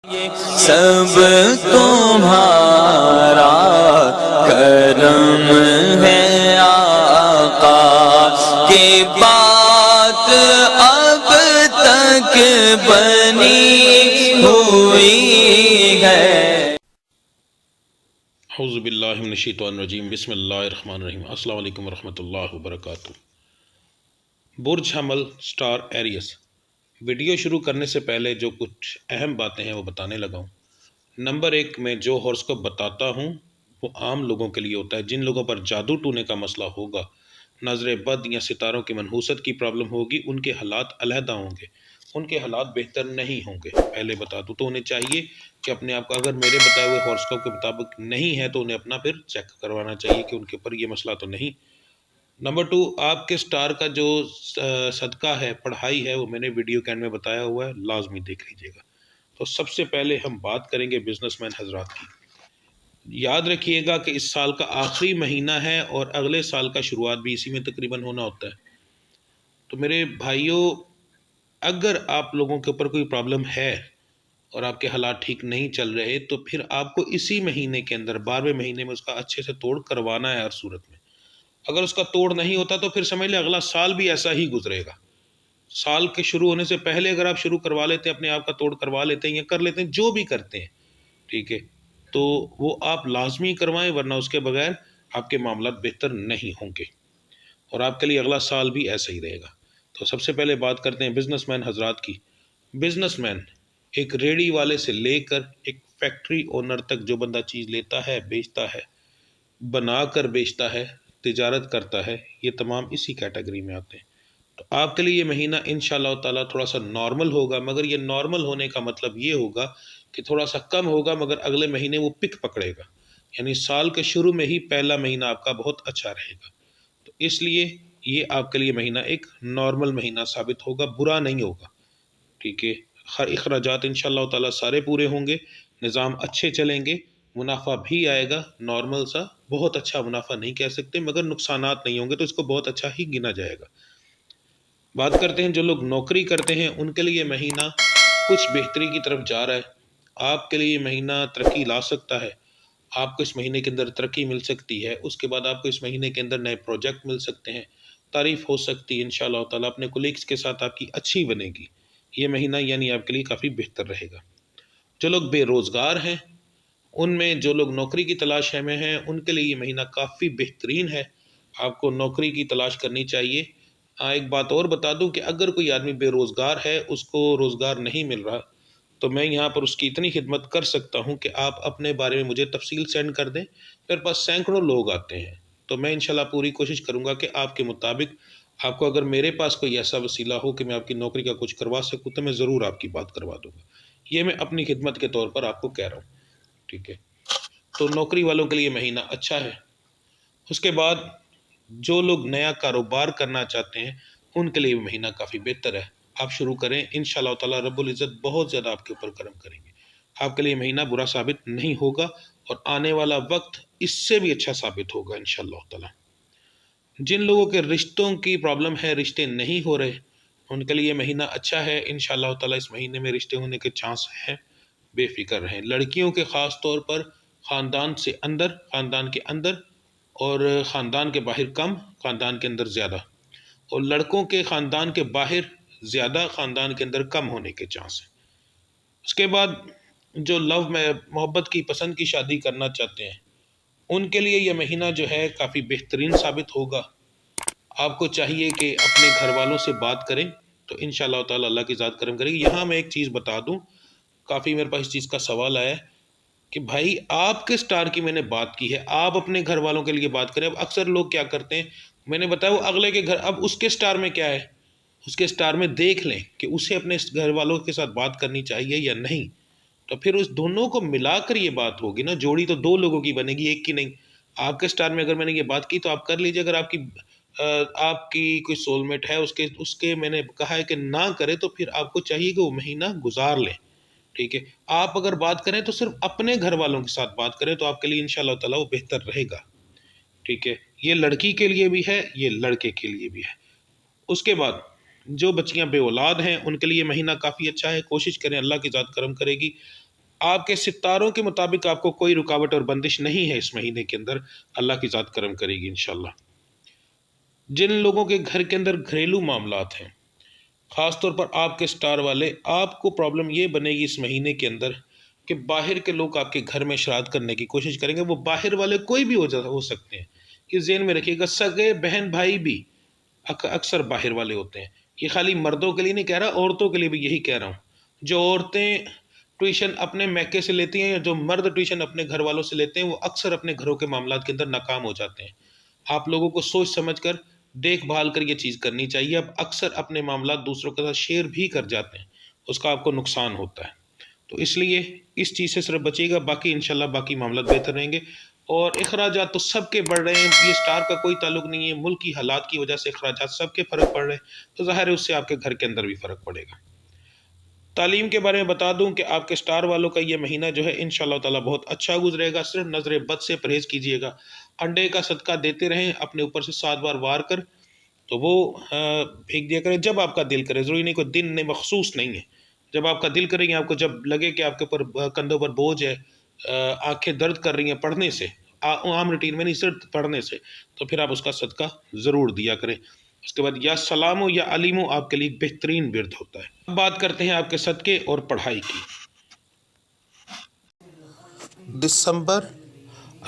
سب تمہارا کرم ہے آقا کی بات اب تک بنی ہوئی ہے۔ اعوذ باللہ من الشیطان الرجیم، بسم اللہ الرحمن الرحیم۔ السلام علیکم ورحمۃ اللہ وبرکاتہ۔ برج حمل سٹار ایریس۔ ویڈیو شروع کرنے سے پہلے جو کچھ اہم باتیں ہیں وہ بتانے لگا ہوں۔ نمبر 1 میں جو ہورسکوپ بتاتا ہوں وہ عام لوگوں کے لیے ہوتا ہے۔ جن لوگوں پر جادو ٹونے کا مسئلہ ہوگا، نظر بد یا ستاروں کی منحوست کی پرابلم ہوگی، ان کے حالات علیحدہ ہوں گے، ان کے حالات بہتر نہیں ہوں گے۔ پہلے بتا دوں تو انہیں چاہیے کہ اپنے آپ کو، اگر میرے بتائے ہوئے ہورسکوپ کے مطابق نہیں ہے تو انہیں اپنا پھر چیک کروانا چاہیے کہ ان کے اوپر یہ مسئلہ تو نہیں۔ نمبر 2، آپ کے سٹار کا جو صدقہ ہے، پڑھائی ہے، وہ میں نے ویڈیو کے اینڈ میں بتایا ہوا ہے، لازمی دیکھ لیجیے گا۔ تو سب سے پہلے ہم بات کریں گے بزنس مین حضرات کی۔ یاد رکھیے گا کہ اس سال کا آخری مہینہ ہے اور اگلے سال کا شروعات بھی اسی میں تقریباً ہونا ہوتا ہے۔ تو میرے بھائیوں، اگر آپ لوگوں کے اوپر کوئی پرابلم ہے اور آپ کے حالات ٹھیک نہیں چل رہے تو پھر آپ کو اسی مہینے کے اندر 12ویں مہینے میں اس کا اچھے سے توڑ کروانا ہے ہر صورت میں۔ اگر اس کا توڑ نہیں ہوتا تو پھر سمجھ لیں اگلا سال بھی ایسا ہی گزرے گا۔ سال کے شروع ہونے سے پہلے اگر آپ شروع کروا لیتے ہیں، اپنے آپ کا توڑ کروا لیتے ہیں یا کر لیتے ہیں، جو بھی کرتے ہیں، ٹھیک ہے، تو وہ آپ لازمی کروائیں، ورنہ اس کے بغیر آپ کے معاملات بہتر نہیں ہوں گے اور آپ کے لیے اگلا سال بھی ایسا ہی رہے گا۔ تو سب سے پہلے بات کرتے ہیں بزنس مین حضرات کی۔ بزنس مین ایک ریڑھی والے سے لے کر ایک فیکٹری اونر تک جو بندہ چیز لیتا ہے، بیچتا ہے، بنا کر بیچتا ہے، تجارت کرتا ہے، یہ تمام اسی کیٹیگری میں آتے ہیں۔ تو آپ کے لیے یہ مہینہ انشاءاللہ تعالیٰ تھوڑا سا نارمل ہوگا، مگر یہ نارمل ہونے کا مطلب یہ ہوگا کہ تھوڑا سا کم ہوگا، مگر اگلے مہینے وہ پک پکڑے گا۔ یعنی سال کے شروع میں ہی پہلا مہینہ آپ کا بہت اچھا رہے گا۔ تو اس لیے یہ آپ کے لیے مہینہ ایک نارمل مہینہ ثابت ہوگا، برا نہیں ہوگا، ٹھیک ہے۔ ہر اخراجات انشاءاللہ تعالیٰ سارے پورے ہوں گے، نظام اچھے چلیں گے، منافع بھی آئے گا، نارمل سا، بہت اچھا منافع نہیں کہہ سکتے، مگر نقصانات نہیں ہوں گے، تو اس کو بہت اچھا ہی گنا جائے گا۔ بات کرتے ہیں جو لوگ نوکری کرتے ہیں، ان کے لیے یہ مہینہ کچھ بہتری کی طرف جا رہا ہے۔ آپ کے لیے یہ مہینہ ترقی لا سکتا ہے، آپ کو اس مہینے کے اندر ترقی مل سکتی ہے، اس کے بعد آپ کو اس مہینے کے اندر نئے پروجیکٹ مل سکتے ہیں، تعریف ہو سکتی ہے انشاءاللہ تعالیٰ، اپنے کولیگز کے ساتھ آپ کی اچھی بنے گی۔ یہ مہینہ یعنی آپ کے لیے کافی بہتر رہے گا۔ جو لوگ بے روزگار ہیں، ان میں جو لوگ نوکری کی تلاش میں ہیں، ان کے لیے یہ مہینہ کافی بہترین ہے، آپ کو نوکری کی تلاش کرنی چاہیے۔ ایک بات اور بتا دوں کہ اگر کوئی آدمی بے روزگار ہے، اس کو روزگار نہیں مل رہا، تو میں یہاں پر اس کی اتنی خدمت کر سکتا ہوں کہ آپ اپنے بارے میں مجھے تفصیل سینڈ کر دیں۔ میرے پاس سینکڑوں لوگ آتے ہیں، تو میں انشاءاللہ پوری کوشش کروں گا کہ آپ کے مطابق آپ کو، اگر میرے پاس کوئی ایسا وسیلہ ہو کہ میں آپ کی نوکری کا کچھ کروا سکوں، تو میں ضرور آپ کی بات کروا دوں گا۔ یہ میں اپنی خدمت کے طور پر آپ کو کہہ رہا ہوں، ٹھیک ہے۔ تو نوکری والوں کے لیے مہینہ اچھا ہے۔ اس کے بعد جو لوگ نیا کاروبار کرنا چاہتے ہیں، ان کے لیے مہینہ کافی بہتر ہے۔ آپ شروع کریں، انشاءاللہ تعالیٰ رب العزت بہت زیادہ آپ کے اوپر کرم کریں گے۔ آپ کے لیے مہینہ برا ثابت نہیں ہوگا اور آنے والا وقت اس سے بھی اچھا ثابت ہوگا انشاءاللہ تعالیٰ۔ جن لوگوں کے رشتوں کی پرابلم ہے، رشتے نہیں ہو رہے، ان کے لیے مہینہ اچھا ہے، انشاءاللہ تعالیٰ اس مہینے میں رشتے ہونے کے چانس ہیں، بے فکر رہیں۔ لڑکیوں کے خاص طور پر خاندان سے اندر، خاندان کے اندر اور خاندان کے باہر کم، خاندان کے اندر زیادہ، اور لڑکوں کے خاندان کے باہر زیادہ، خاندان کے اندر کم ہونے کے چانس ہیں۔ اس کے بعد جو لو میں محبت کی، پسند کی شادی کرنا چاہتے ہیں، ان کے لیے یہ مہینہ جو ہے کافی بہترین ثابت ہوگا۔ آپ کو چاہیے کہ اپنے گھر والوں سے بات کریں، تو انشاءاللہ تعالیٰ اللہ کی ذات کرم کرے گی۔ یہاں میں ایک چیز بتا دوں، کافی میرے پاس اس چیز کا سوال آیا ہے کہ بھائی آپ کے سٹار کی میں نے بات کی ہے، آپ اپنے گھر والوں کے لیے بات کریں۔ اب اکثر لوگ کیا کرتے ہیں، میں نے بتایا وہ اگلے کے گھر، اب اس کے سٹار میں کیا ہے، اس کے سٹار میں دیکھ لیں کہ اسے اپنے گھر والوں کے ساتھ بات کرنی چاہیے یا نہیں، تو پھر اس دونوں کو ملا کر یہ بات ہوگی نا، جوڑی تو دو لوگوں کی بنے گی، ایک کی نہیں۔ آپ کے سٹار میں اگر میں نے یہ بات کی تو آپ کر لیجیے، اگر آپ کی کوئی سول میٹ ہے، اس کے میں نے کہا ہے کہ نہ کرے، تو پھر آپ کو چاہیے کہ وہ مہینہ گزار لیں، ٹھیک ہے۔ آپ اگر بات کریں تو صرف اپنے گھر والوں کے ساتھ بات کریں، تو آپ کے لیے انشاءاللہ تعالیٰ وہ بہتر رہے گا، ٹھیک ہے۔ یہ لڑکی کے لیے بھی ہے، یہ لڑکے کے لیے بھی ہے۔ اس کے بعد جو بچیاں بے اولاد ہیں، ان کے لیے مہینہ کافی اچھا ہے، کوشش کریں، اللہ کی ذات کرم کرے گی، آپ کے ستاروں کے مطابق آپ کو کوئی رکاوٹ اور بندش نہیں ہے اس مہینے کے اندر، اللہ کی ذات کرم کرے گی انشاءاللہ۔ جن لوگوں کے گھر کے اندر گھریلو معاملات ہیں، خاص طور پر آپ کے سٹار والے، آپ کو پرابلم یہ بنے گی اس مہینے کے اندر کہ باہر کے لوگ آپ کے گھر میں شرارت کرنے کی کوشش کریں گے۔ وہ باہر والے کوئی بھی ہو سکتے ہیں، یہ ذہن میں رکھیے گا۔ سگے بہن بھائی بھی اکثر باہر والے ہوتے ہیں۔ یہ خالی مردوں کے لیے نہیں کہہ رہا، عورتوں کے لیے بھی یہی کہہ رہا ہوں۔ جو عورتیں ٹیوشن اپنے میکے سے لیتی ہیں یا جو مرد ٹیوشن اپنے گھر والوں سے لیتے ہیں، وہ اکثر اپنے گھروں کے معاملات کے اندر ناکام ہو جاتے ہیں۔ آپ لوگوں کو سوچ سمجھ کر دیکھ بھال کر یہ چیز کرنی چاہیے۔ اب اکثر اپنے معاملات دوسروں کے ساتھ شیئر بھی کر جاتے ہیں، اس کا آپ کو نقصان ہوتا ہے۔ تو اس لیے اس چیز سے صرف بچیے گا، باقی انشاءاللہ باقی معاملات بہتر رہیں گے۔ اور اخراجات تو سب کے بڑھ رہے ہیں، یہ سٹار کا کوئی تعلق نہیں ہے، ملک کی حالات کی وجہ سے اخراجات سب کے فرق پڑ رہے ہیں، تو ظاہر ہے اس سے آپ کے گھر کے اندر بھی فرق پڑے گا۔ تعلیم کے بارے میں بتا دوں کہ آپ کے سٹار والوں کا یہ مہینہ جو ہے انشاءاللہ تعالیٰ بہت اچھا گزرے گا۔ صرف نظر بد سے پرہیز کیجیے گا، انڈے کا صدقہ دیتے رہیں، اپنے اوپر سے 7 بار وار کر تو وہ پھینک دیا کریں جب آپ کا دل کرے، ضروری نہیں کوئی دن نہیں، مخصوص نہیں ہے، جب آپ کا دل کرے گی، آپ کو جب لگے کہ آپ کے اوپر کندھوں پر بوجھ ہے، آنکھیں درد کر رہی ہیں پڑھنے سے، عام روٹین میں نہیں صرف پڑھنے سے، تو پھر آپ اس کا صدقہ ضرور دیا کریں۔ اس کے بعد یا سلامو یا علیمو آپ کے لیے بہترین ورد ہوتا ہے۔ اب بات کرتے ہیں آپ کے صدقے اور پڑھائی کی۔ دسمبر،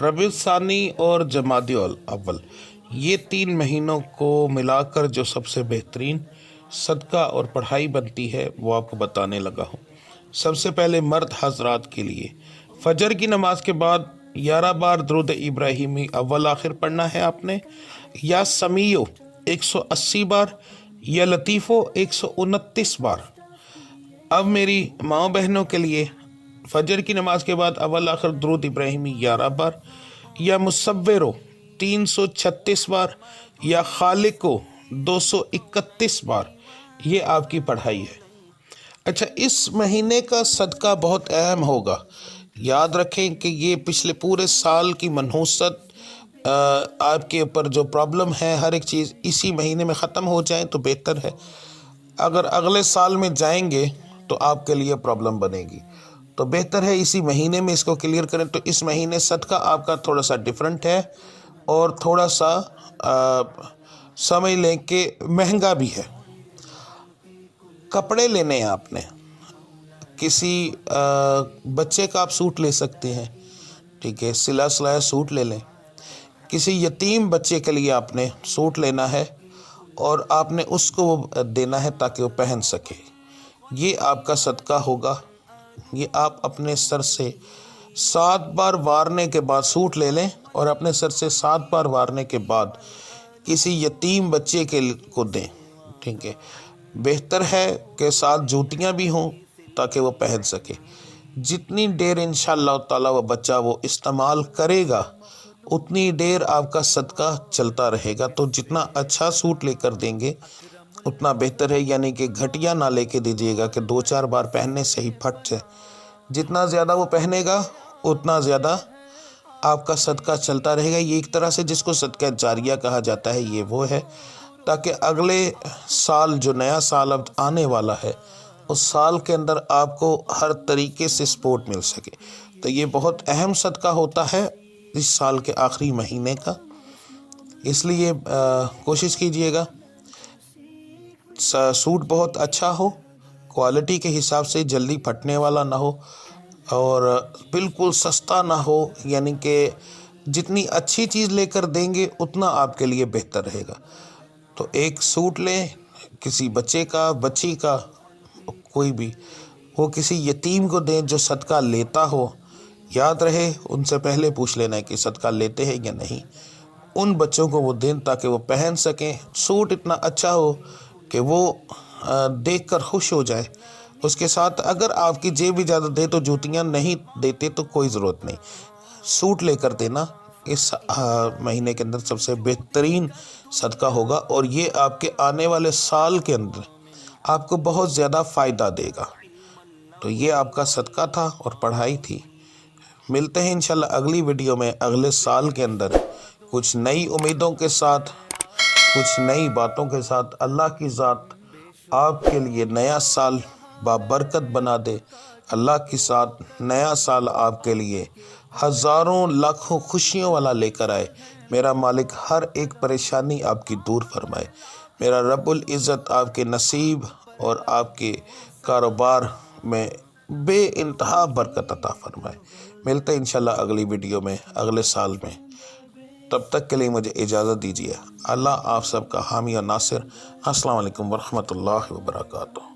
ربیع الثانی اور جمادی الاول، یہ 3 مہینوں کو ملا کر جو سب سے بہترین صدقہ اور پڑھائی بنتی ہے وہ آپ کو بتانے لگا ہوں۔ سب سے پہلے مرد حضرات کے لیے فجر کی نماز کے بعد 11 بار درود ابراہیمی اول آخر پڑھنا ہے آپ نے، یا سمیع 180 بار، یا لطیفو 129 بار۔ اب میری ماؤں بہنوں کے لیے فجر کی نماز کے بعد اول آخر درود ابراہیمی 11 بار، یا مصورو 336 بار، یا خالقو 231 بار، یہ آپ کی پڑھائی ہے۔ اچھا، اس مہینے کا صدقہ بہت اہم ہوگا، یاد رکھیں کہ یہ پچھلے پورے سال کی منحوست، آپ کے اوپر جو پرابلم ہے ہر ایک چیز اسی مہینے میں ختم ہو جائیں تو بہتر ہے۔ اگر اگلے سال میں جائیں گے تو آپ کے لیے پرابلم بنے گی، تو بہتر ہے اسی مہینے میں اس کو کلیئر کریں۔ تو اس مہینے صدقہ آپ کا تھوڑا سا ڈیفرنٹ ہے اور تھوڑا سا سمجھ لیں کہ مہنگا بھی ہے۔ کپڑے لینے ہیں آپ نے، کسی بچے کا آپ سوٹ لے سکتے ہیں، ٹھیک ہے، سلا سلایا سوٹ لے لیں۔ کسی یتیم بچے کے لیے آپ نے سوٹ لینا ہے اور آپ نے اس کو وہ دینا ہے تاکہ وہ پہن سکے، یہ آپ کا صدقہ ہوگا۔ یہ آپ اپنے سر سے 7 بار وارنے کے بعد سوٹ لے لیں اور اپنے سر سے 7 بار وارنے کے بعد کسی یتیم بچے کو دیں، ٹھیک ہے۔ بہتر ہے کہ ساتھ جوتیاں بھی ہوں تاکہ وہ پہن سکے۔ جتنی دیر انشاءاللہ تعالیٰ وہ بچہ وہ استعمال کرے گا اتنی دیر آپ کا صدقہ چلتا رہے گا۔ تو جتنا اچھا سوٹ لے کر دیں گے اتنا بہتر ہے، یعنی کہ گھٹیا نہ لے کے دیجیے گا کہ 2-4 بار پہننے سے ہی پھٹ جائے۔ جتنا زیادہ وہ پہنے گا اتنا زیادہ آپ کا صدقہ چلتا رہے گا۔ یہ ایک طرح سے جس کو صدقہ جاریہ کہا جاتا ہے، یہ وہ ہے تاکہ اگلے سال جو نیا سال اب آنے والا ہے اس سال کے اندر آپ کو ہر طریقے سے سپورٹ مل سکے۔ تو یہ بہت اہم صدقہ ہوتا ہے اس سال کے آخری مہینے کا، اس لیے کوشش کیجئے گا سوٹ بہت اچھا ہو، کوالٹی کے حساب سے جلدی پھٹنے والا نہ ہو اور بالکل سستا نہ ہو، یعنی کہ جتنی اچھی چیز لے کر دیں گے اتنا آپ کے لیے بہتر رہے گا۔ تو ایک سوٹ لیں کسی بچے کا، بچی کا، کوئی بھی، وہ کسی یتیم کو دیں جو صدقہ لیتا ہو۔ یاد رہے ان سے پہلے پوچھ لینا ہے کہ صدقہ لیتے ہیں یا نہیں، ان بچوں کو وہ دیں تاکہ وہ پہن سکیں۔ سوٹ اتنا اچھا ہو کہ وہ دیکھ کر خوش ہو جائے۔ اس کے ساتھ اگر آپ کی جیب اجازت دے تو جوتیاں نہیں دیتے تو کوئی ضرورت نہیں، سوٹ لے کر دینا اس مہینے کے اندر سب سے بہترین صدقہ ہوگا، اور یہ آپ کے آنے والے سال کے اندر آپ کو بہت زیادہ فائدہ دے گا۔ تو یہ آپ کا صدقہ تھا اور پڑھائی تھی۔ ملتے ہیں انشاءاللہ اگلی ویڈیو میں اگلے سال کے اندر کچھ نئی امیدوں کے ساتھ، کچھ نئی باتوں کے ساتھ۔ اللہ کی ذات آپ کے لیے نیا سال بابرکت بنا دے۔ اللہ کے ساتھ نیا سال آپ کے لیے ہزاروں لاکھوں خوشیوں والا لے کر آئے۔ میرا مالک ہر ایک پریشانی آپ کی دور فرمائے۔ میرا رب العزت آپ کے نصیب اور آپ کے کاروبار میں بے انتہا برکت عطا فرمائے۔ ملتے ہیں انشاءاللہ اگلی ویڈیو میں اگلے سال میں، تب تک کے لیے مجھے اجازت دیجیے۔ اللہ آپ سب کا حامی اور ناصر۔ السلام علیکم ورحمۃ اللہ وبرکاتہ۔